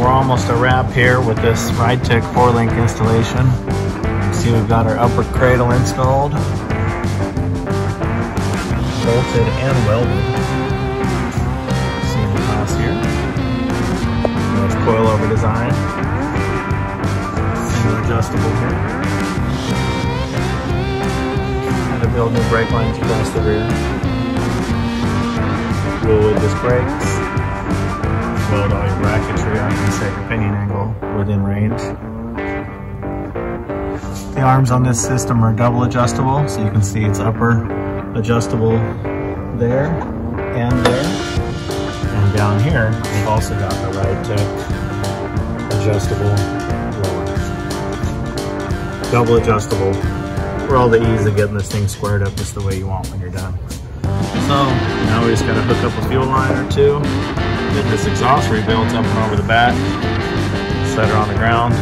Almost a wrap here with this Ridetech 4-link installation. You see we've got our upper cradle installed, bolted and welded. See the cross here. Nice coil-over design. And adjustable here. Had to build new brake lines across the rear. Wilwood disc brakes. Weld all your bracketry up and set your pinion angle within range. The arms on this system are double adjustable, so you can see it's upper adjustable there and there. And down here, we've also got the Ridetech adjustable lower. Double adjustable for all the ease of getting this thing squared up just the way you want when you're done. So now we just got to hook up a fuel line or two. Get this exhaust rebuilt up and over the back, set her on the ground,